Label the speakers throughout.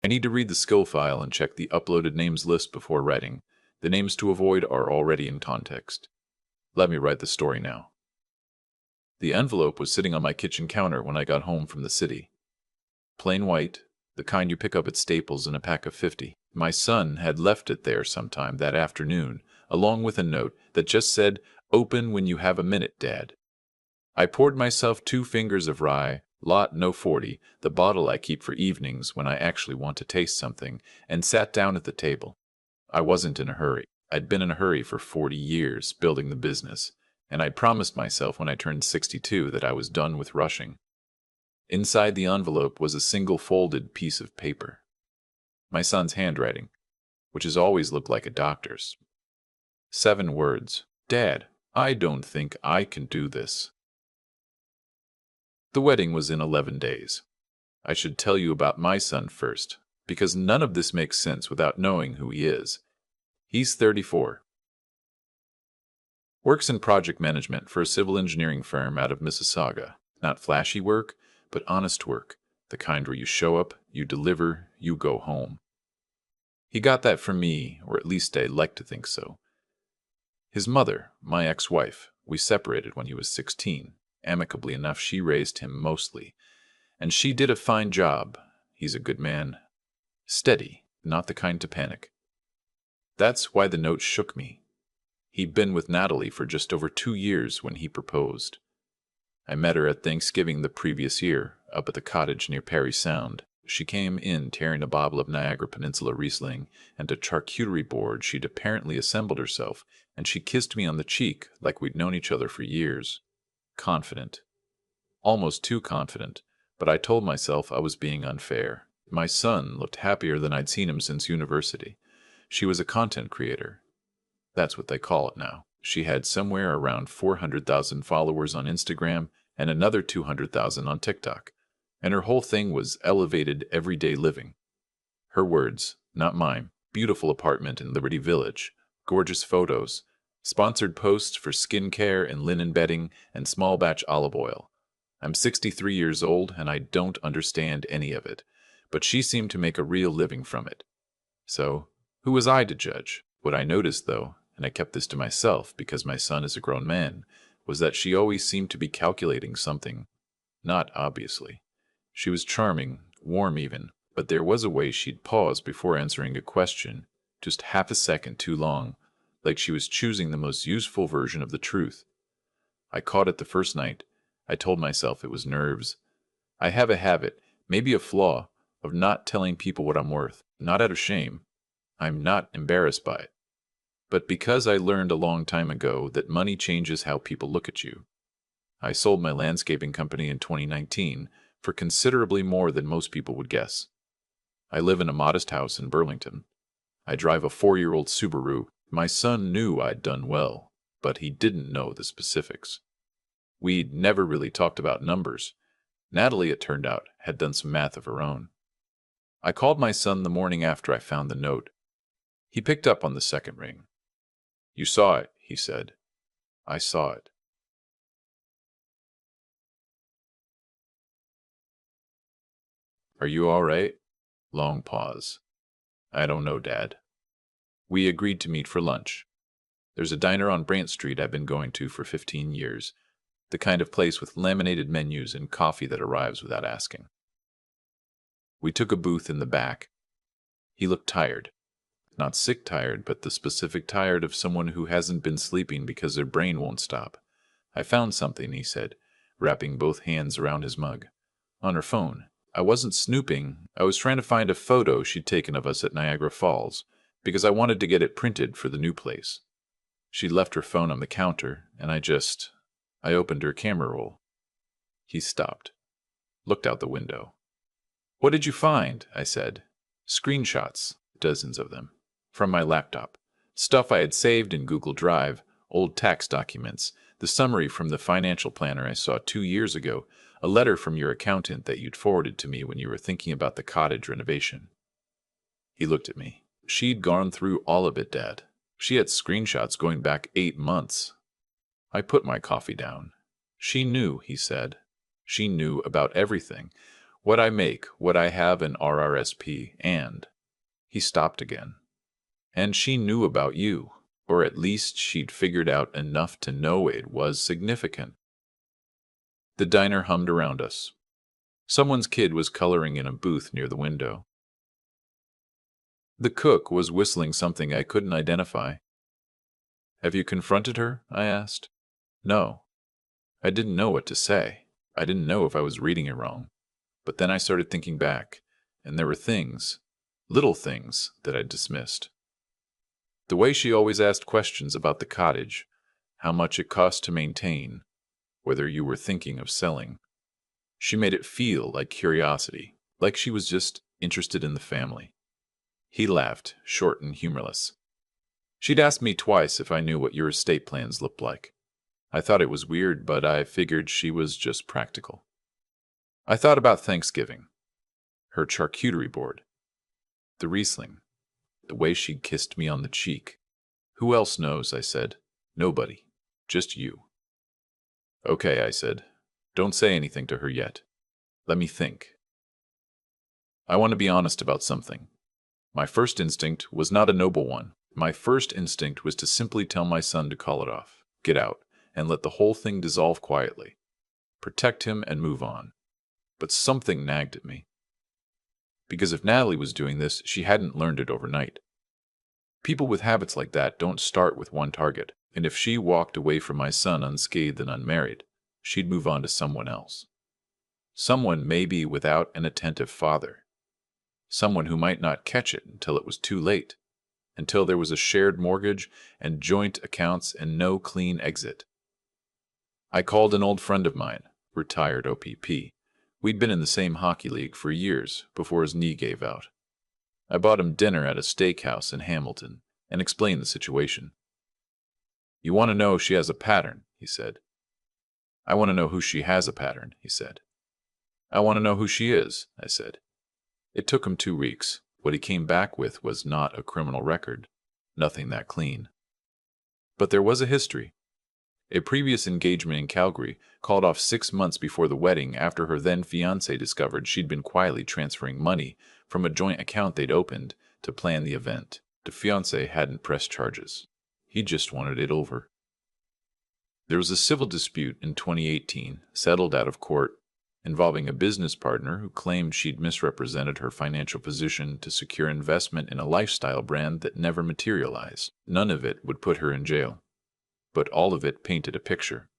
Speaker 1: I need to read the skill file and check the uploaded names list before writing. The names to avoid are already in context. Let me write the story now. The envelope was sitting on my kitchen counter when I got home from the city. Plain white, the kind you pick up at Staples in a pack of 50. My son had left it there sometime that afternoon, along with a note that just said, "Open when you have a minute, Dad." I poured myself 2 fingers of rye, lot no 40, the bottle I keep for evenings when I actually want to taste something, and sat down at the table. I wasn't in a hurry. I'd been in a hurry for 40 years, building the business, and I'd promised myself when I turned 62 that I was done with rushing. Inside the envelope was a single folded piece of paper. My son's handwriting, which has always looked like a doctor's. 7 words. "Dad, I don't think I can do this." The wedding was in 11 days. I should tell you about my son first, because none of this makes sense without knowing who he is. He's 34. Works in project management for a civil engineering firm out of Mississauga. Not flashy work, but honest work, the kind where you show up, you deliver, you go home. He got that from me, or at least I like to think so. His mother, my ex-wife, we separated when he was 16. Amicably enough, she raised him mostly. And she did a fine job. He's a good man. Steady, not the kind to panic. That's why the note shook me. He'd been with Natalie for just over 2 years when he proposed. I met her at Thanksgiving the previous year, up at the cottage near Parry Sound. She came in carrying a bottle of Niagara Peninsula Riesling and a charcuterie board she'd apparently assembled herself, and she kissed me on the cheek like we'd known each other for years. Confident. Almost too confident, but I told myself I was being unfair. My son looked happier than I'd seen him since university. She was a content creator. That's what they call it now. She had somewhere around 400,000 followers on Instagram and another 200,000 on TikTok. And her whole thing was elevated everyday living. Her words, not mine. Beautiful apartment in Liberty Village, gorgeous photos, sponsored posts for skincare and linen bedding and small batch olive oil. I'm 63 years old and I don't understand any of it, but she seemed to make a real living from it. So, who was I to judge? What I noticed, though, and I kept this to myself because my son is a grown man, was that she always seemed to be calculating something. Not obviously. She was charming, warm even, but there was a way she'd pause before answering a question, just half a second too long, like she was choosing the most useful version of the truth. I caught it the first night. I told myself it was nerves. I have a habit, maybe a flaw, of not telling people what I'm worth, not out of shame. I'm not embarrassed by it. But because I learned a long time ago that money changes how people look at you. I sold my landscaping company in 2019 for considerably more than most people would guess. I live in a modest house in Burlington. I drive a 4-year-old Subaru. My son knew I'd done well, but he didn't know the specifics. We'd never really talked about numbers. Natalie, it turned out, had done some math of her own. I called my son the morning after I found the note. He picked up on the second ring. "You saw it," he said. "I saw it." "Are you all right?" Long pause. "I don't know, Dad." We agreed to meet for lunch. There's a diner on Brant Street I've been going to for 15 years. The kind of place with laminated menus and coffee that arrives without asking. We took a booth in the back. He looked tired. Not sick tired, but the specific tired of someone who hasn't been sleeping because their brain won't stop. "I found something," he said, wrapping both hands around his mug. "On her phone. I wasn't snooping. I was trying to find a photo she'd taken of us at Niagara Falls, because I wanted to get it printed for the new place. She'd left her phone on the counter, and I opened her camera roll." He stopped, looked out the window. "What did you find?" I said. "Screenshots, dozens of them, from my laptop. Stuff I had saved in Google Drive, old tax documents, the summary from the financial planner I saw 2 years ago, a letter from your accountant that you'd forwarded to me when you were thinking about the cottage renovation." He looked at me. "She'd gone through all of it, Dad. She had screenshots going back 8 months. I put my coffee down. "She knew," he said. "She knew about everything. What I make, what I have in RRSP, and he stopped again. And she knew about you, or at least she'd figured out enough to know it was significant. The diner hummed around us. Someone's kid was coloring in a booth near the window. The cook was whistling something I couldn't identify. Have you confronted her? I asked. No. I didn't know what to say. I didn't know if I was reading it wrong. But then I started thinking back, and there were things, little things, that I'd dismissed. The way she always asked questions about the cottage, how much it cost to maintain, whether you were thinking of selling. She made it feel like curiosity, like she was just interested in the family. He laughed, short and humorless. She'd asked me twice if I knew what your estate plans looked like. I thought it was weird, but I figured she was just practical. I thought about Thanksgiving, her charcuterie board, the Riesling, the way she'd kissed me on the cheek. Who else knows, I said. Nobody. Just you. Okay, I said. Don't say anything to her yet. Let me think. I want to be honest about something. My first instinct was not a noble one. My first instinct was to simply tell my son to call it off, get out, and let the whole thing dissolve quietly. Protect him and move on. But something nagged at me. Because if Natalie was doing this, she hadn't learned it overnight. People with habits like that don't start with one target, and if she walked away from my son unscathed and unmarried, she'd move on to someone else. Someone maybe without an attentive father. Someone who might not catch it until it was too late, until there was a shared mortgage and joint accounts and no clean exit. I called an old friend of mine, retired OPP. We'd been in the same hockey league for years before his knee gave out. I bought him dinner at a steakhouse in Hamilton and explained the situation. You want to know if she has a pattern, he said. I want to know who she has a pattern, he said. I want to know who she is, I said. It took him 2 weeks. What he came back with was not a criminal record, nothing that clean. But there was a history. A previous engagement in Calgary called off 6 months before the wedding after her then-fiancé discovered she'd been quietly transferring money from a joint account they'd opened to plan the event. The fiancé hadn't pressed charges. He just wanted it over. There was a civil dispute in 2018, settled out of court, involving a business partner who claimed she'd misrepresented her financial position to secure investment in a lifestyle brand that never materialized. None of it would put her in jail, but all of it painted a picture.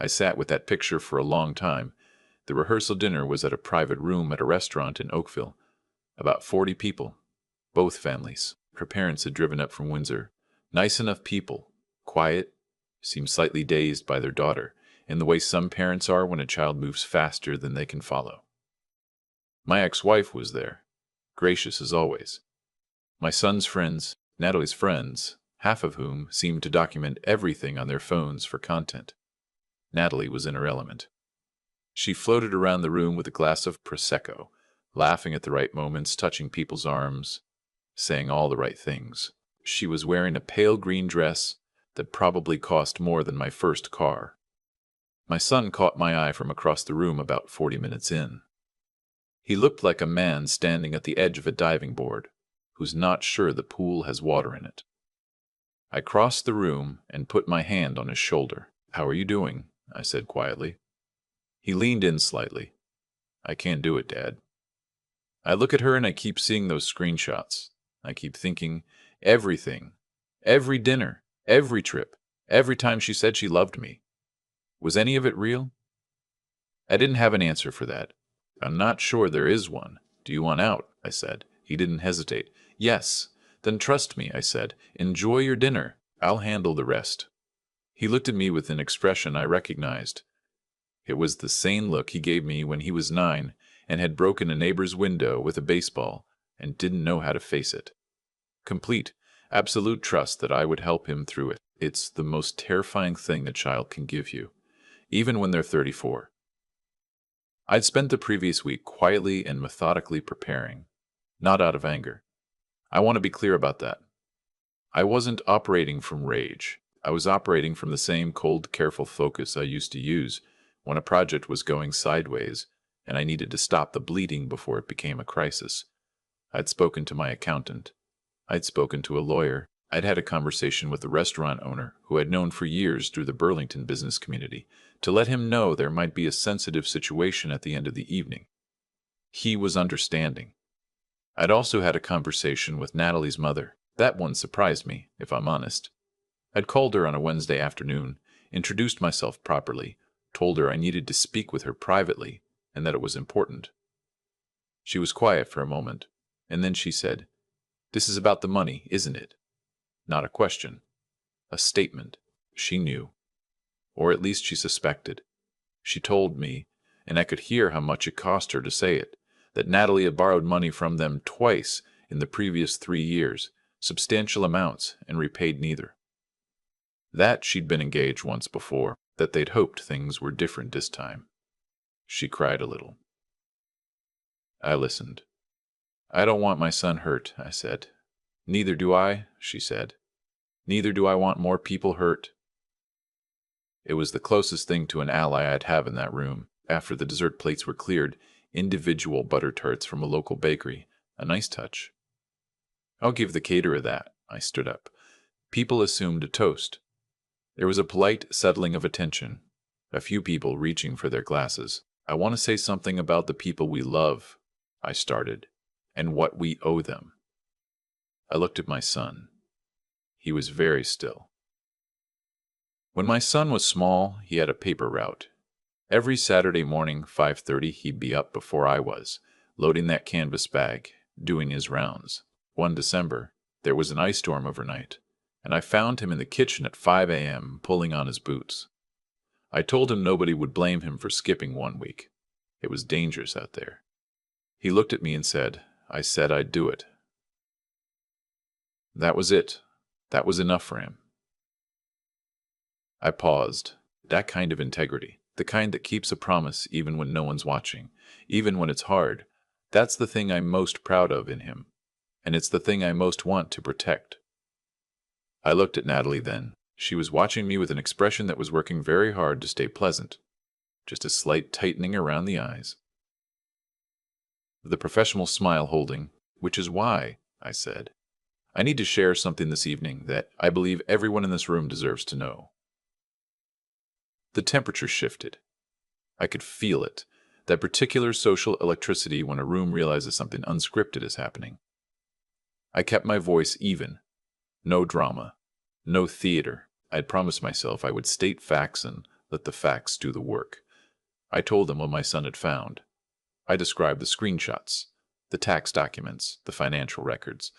Speaker 1: I sat with that picture for a long time. The rehearsal dinner was at a private room at a restaurant in Oakville. About 40 people, both families. Her parents had driven up from Windsor. Nice enough people, quiet, seemed slightly dazed by their daughter, in the way some parents are when a child moves faster than they can follow. My ex-wife was there, gracious as always. My son's friends, Natalie's friends, half of whom seemed to document everything on their phones for content. Natalie was in her element. She floated around the room with a glass of Prosecco, laughing at the right moments, touching people's arms, saying all the right things. She was wearing a pale green dress that probably cost more than my first car. My son caught my eye from across the room about 40 minutes in. He looked like a man standing at the edge of a diving board, who's not sure the pool has water in it. I crossed the room and put my hand on his shoulder. How are you doing? I said quietly. He leaned in slightly. I can't do it, Dad. I look at her and I keep seeing those screenshots. I keep thinking, everything, every dinner, every trip, every time she said she loved me. Was any of it real? I didn't have an answer for that. I'm not sure there is one. Do you want out? I said. He didn't hesitate. Yes. Then trust me, I said. Enjoy your dinner. I'll handle the rest. He looked at me with an expression I recognized. It was the same look he gave me when he was 9 and had broken a neighbor's window with a baseball and didn't know how to face it. Complete, absolute trust that I would help him through it. It's the most terrifying thing a child can give you, even when they're 34. I'd spent the previous week quietly and methodically preparing, not out of anger. I want to be clear about that. I wasn't operating from rage. I was operating from the same cold, careful focus I used to use when a project was going sideways and I needed to stop the bleeding before it became a crisis. I'd spoken to my accountant. I'd spoken to a lawyer. I'd had a conversation with the restaurant owner, who I'd known for years through the Burlington business community, to let him know there might be a sensitive situation at the end of the evening. He was understanding. I'd also had a conversation with Natalie's mother. That one surprised me, if I'm honest. I'd called her on a Wednesday afternoon, introduced myself properly, told her I needed to speak with her privately, and that it was important. She was quiet for a moment, and then she said, "This is about the money, isn't it?" Not a question. A statement. She knew. Or at least she suspected. She told me, and I could hear how much it cost her to say it, that Natalie had borrowed money from them twice in the previous 3 years, substantial amounts, and repaid neither. That she'd been engaged once before, that they'd hoped things were different this time. She cried a little. I listened. "I don't want my son hurt," I said. "Neither do I," she said. "Neither do I want more people hurt." It was the closest thing to an ally I'd have in that room. After the dessert plates were cleared, individual butter tarts from a local bakery, a nice touch. "I'll give the caterer that." I stood up. People assumed a toast. There was a polite settling of attention, a few people reaching for their glasses. "I want to say something about the people we love," I started, "and what we owe them." I looked at my son. He was very still. When my son was small, he had a paper route. Every Saturday morning, 5:30, he'd be up before I was, loading that canvas bag, doing his rounds. One December, there was an ice storm overnight, and I found him in the kitchen at 5 a.m. pulling on his boots. I told him nobody would blame him for skipping 1 week. It was dangerous out there. He looked at me and said, "I said I'd do it." That was it. That was enough for him. I paused. That kind of integrity, the kind that keeps a promise even when no one's watching, even when it's hard, that's the thing I'm most proud of in him, and it's the thing I most want to protect. I looked at Natalie then. She was watching me with an expression that was working very hard to stay pleasant, just a slight tightening around the eyes. The professional smile holding, "Which is why," I said, "I need to share something this evening that I believe everyone in this room deserves to know." The temperature shifted. I could feel it, that particular social electricity when a room realizes something unscripted is happening. I kept my voice even. No drama. No theater. I'd promised myself I would state facts and let the facts do the work. I told them what my son had found. I described the screenshots, the tax documents, the financial records,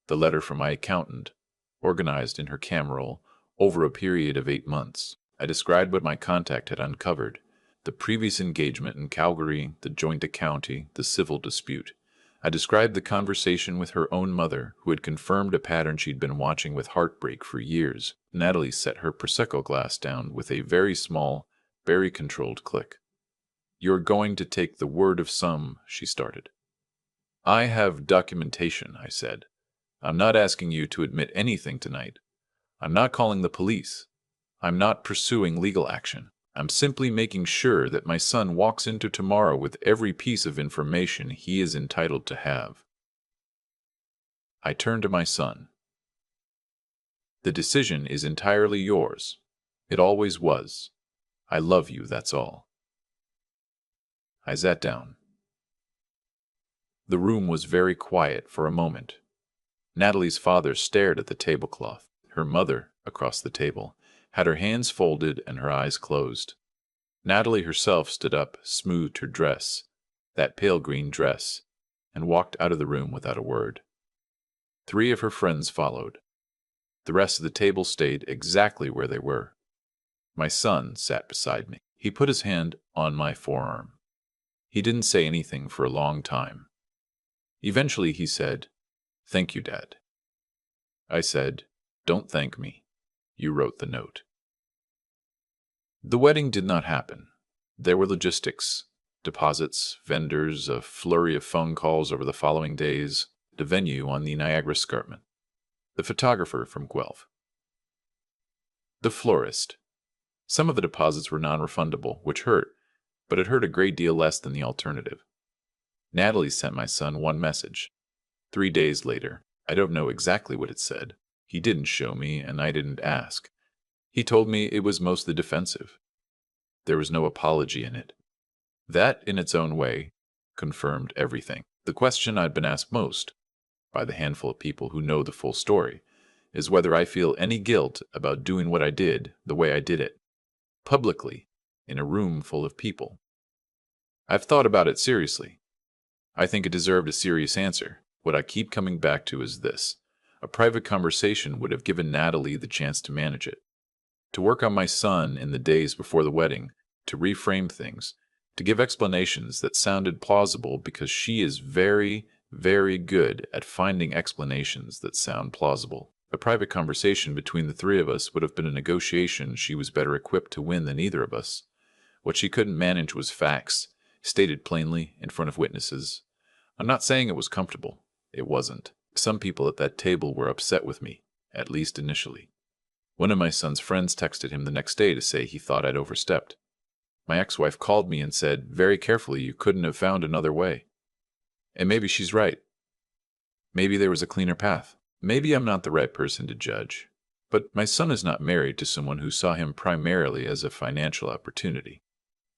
Speaker 1: the letter from my accountant, organized in her camera roll over a period of 8 months. I described what my contact had uncovered, the previous engagement in Calgary, the joint accounting, the civil dispute. I described the conversation with her own mother, who had confirmed a pattern she'd been watching with heartbreak for years. Natalie set her Prosecco glass down with a very small, very controlled click. "You're going to take the word of some," she started. "I have documentation," I said. "I'm not asking you to admit anything tonight. I'm not calling the police. I'm not pursuing legal action. I'm simply making sure that my son walks into tomorrow with every piece of information he is entitled to have." I turned to my son. "The decision is entirely yours. It always was. I love you, that's all." I sat down. The room was very quiet for a moment. Natalie's father stared at the tablecloth. Her mother, across the table, had her hands folded and her eyes closed. Natalie herself stood up, smoothed her dress, that pale green dress, and walked out of the room without a word. 3 of her friends followed. The rest of the table stayed exactly where they were. My son sat beside me. He put his hand on my forearm. He didn't say anything for a long time. Eventually he said, "Thank you, Dad." I said, "Don't thank me. You wrote the note." The wedding did not happen. There were logistics, deposits, vendors, a flurry of phone calls over the following days, the venue on the Niagara Escarpment, the photographer from Guelph, the florist. Some of the deposits were non-refundable, which hurt, but it hurt a great deal less than the alternative. Natalie sent my son one message. 3 days later, I don't know exactly what it said. He didn't show me, and I didn't ask. He told me it was mostly defensive. There was no apology in it. That, in its own way, confirmed everything. The question I'd been asked most, by the handful of people who know the full story, is whether I feel any guilt about doing what I did the way I did it, publicly, in a room full of people. I've thought about it seriously. I think it deserved a serious answer. What I keep coming back to is this. A private conversation would have given Natalie the chance to manage it, to work on my son in the days before the wedding, to reframe things, to give explanations that sounded plausible because she is very, very good at finding explanations that sound plausible. A private conversation between the three of us would have been a negotiation she was better equipped to win than either of us. What she couldn't manage was facts, stated plainly in front of witnesses. I'm not saying it was comfortable. It wasn't. Some people at that table were upset with me, at least initially. One of my son's friends texted him the next day to say he thought I'd overstepped. My ex-wife called me and said, very carefully, you couldn't have found another way. And maybe she's right. Maybe there was a cleaner path. Maybe I'm not the right person to judge. But my son is not married to someone who saw him primarily as a financial opportunity.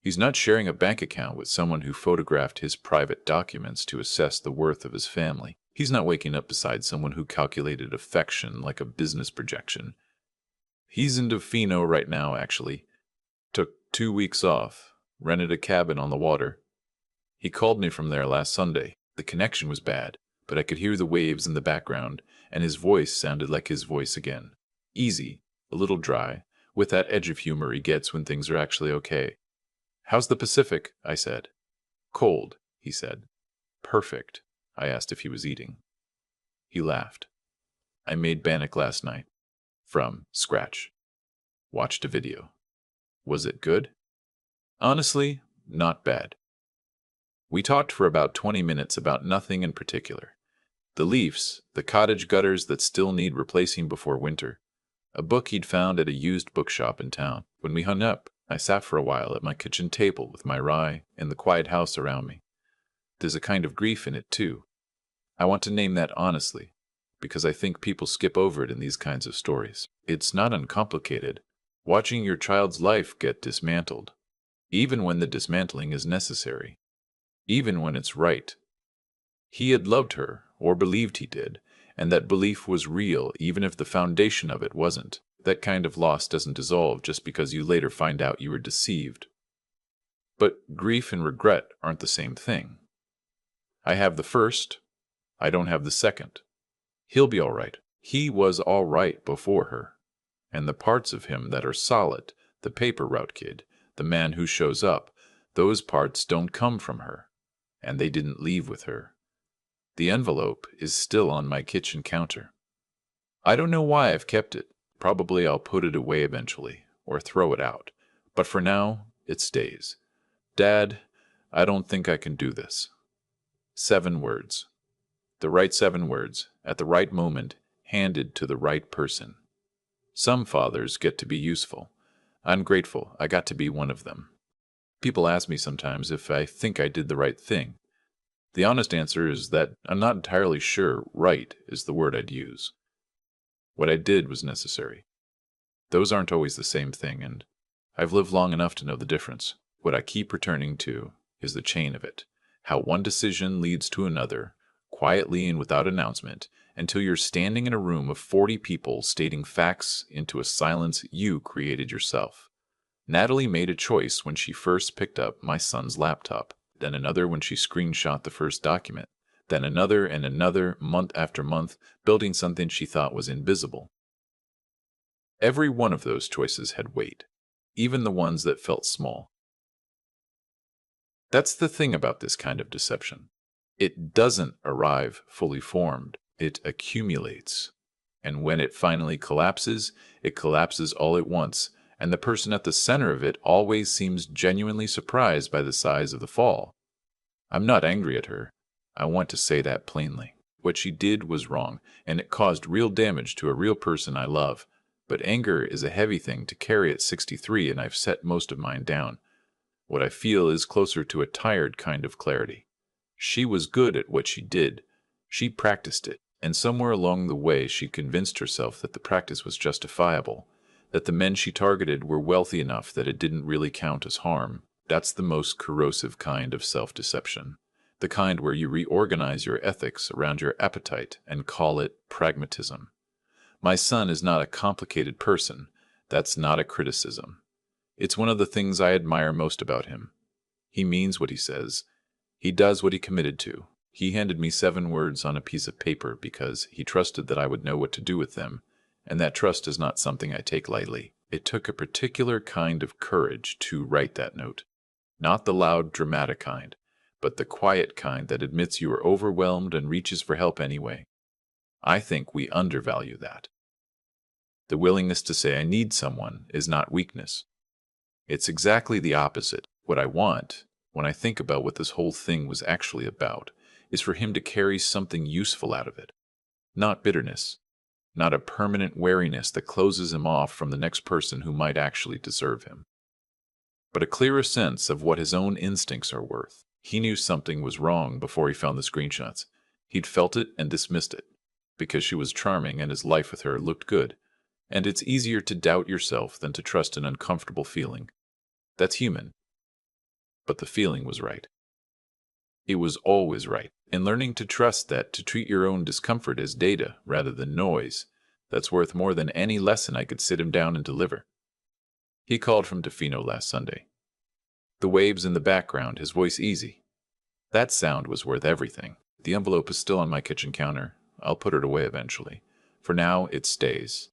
Speaker 1: He's not sharing a bank account with someone who photographed his private documents to assess the worth of his family. He's not waking up beside someone who calculated affection like a business projection. He's in Defino right now, actually. Took 2 weeks off, rented a cabin on the water. He called me from there last Sunday. The connection was bad, but I could hear the waves in the background, and his voice sounded like his voice again. Easy, a little dry, with that edge of humor he gets when things are actually okay. How's the Pacific? I said. Cold, he said. Perfect, I asked if he was eating. He laughed. I made bannock last night. From scratch. Watched a video. Was it good? Honestly, not bad. We talked for about 20 minutes about nothing in particular. The leaves, the cottage gutters that still need replacing before winter, a book he'd found at a used bookshop in town. When we hung up, I sat for a while at my kitchen table with my rye and the quiet house around me. There's a kind of grief in it, too. I want to name that honestly, because I think people skip over it in these kinds of stories. It's not uncomplicated. Watching your child's life get dismantled, even when the dismantling is necessary, even when it's right. He had loved her, or believed he did, and that belief was real even if the foundation of it wasn't. That kind of loss doesn't dissolve just because you later find out you were deceived. But grief and regret aren't the same thing. I have the first, I don't have the second. He'll be all right. He was all right before her. And the parts of him that are solid, the paper route kid, the man who shows up, those parts don't come from her. And they didn't leave with her. The envelope is still on my kitchen counter. I don't know why I've kept it. Probably I'll put it away eventually, or throw it out. But for now, it stays. Dad, I don't think I can do this. 7 words. The right 7 words, at the right moment, handed to the right person. Some fathers get to be useful. I'm grateful I got to be one of them. People ask me sometimes if I think I did the right thing. The honest answer is that I'm not entirely sure right is the word I'd use. What I did was necessary. Those aren't always the same thing, and I've lived long enough to know the difference. What I keep returning to is the chain of it, how one decision leads to another, quietly and without announcement, until you're standing in a room of 40 people stating facts into a silence you created yourself. Natalie made a choice when she first picked up my son's laptop, then another when she screenshot the first document, then another and another month after month, building something she thought was invisible. Every one of those choices had weight, even the ones that felt small. That's the thing about this kind of deception. It doesn't arrive fully formed, it accumulates. And when it finally collapses, it collapses all at once, and the person at the center of it always seems genuinely surprised by the size of the fall. I'm not angry at her. I want to say that plainly. What she did was wrong, and it caused real damage to a real person I love. But anger is a heavy thing to carry at 63, and I've set most of mine down. What I feel is closer to a tired kind of clarity. She was good at what she did. She practiced it, and somewhere along the way she convinced herself that the practice was justifiable, that the men she targeted were wealthy enough that it didn't really count as harm. That's the most corrosive kind of self-deception. The kind where you reorganize your ethics around your appetite and call it pragmatism. My son is not a complicated person. That's not a criticism. It's one of the things I admire most about him. He means what he says. He does what he committed to. He handed me 7 words on a piece of paper because he trusted that I would know what to do with them, and that trust is not something I take lightly. It took a particular kind of courage to write that note. Not the loud, dramatic kind, but the quiet kind that admits you are overwhelmed and reaches for help anyway. I think we undervalue that. The willingness to say I need someone is not weakness. It's exactly the opposite. What I want, when I think about what this whole thing was actually about, is for him to carry something useful out of it. Not bitterness. Not a permanent wariness that closes him off from the next person who might actually deserve him. But a clearer sense of what his own instincts are worth. He knew something was wrong before he found the screenshots. He'd felt it and dismissed it, because she was charming and his life with her looked good. And it's easier to doubt yourself than to trust an uncomfortable feeling. That's human. But the feeling was right. It was always right. And learning to trust that, to treat your own discomfort as data rather than noise, that's worth more than any lesson I could sit him down and deliver. He called from Tofino last Sunday. The waves in the background, his voice easy. That sound was worth everything. The envelope is still on my kitchen counter. I'll put it away eventually. For now, it stays.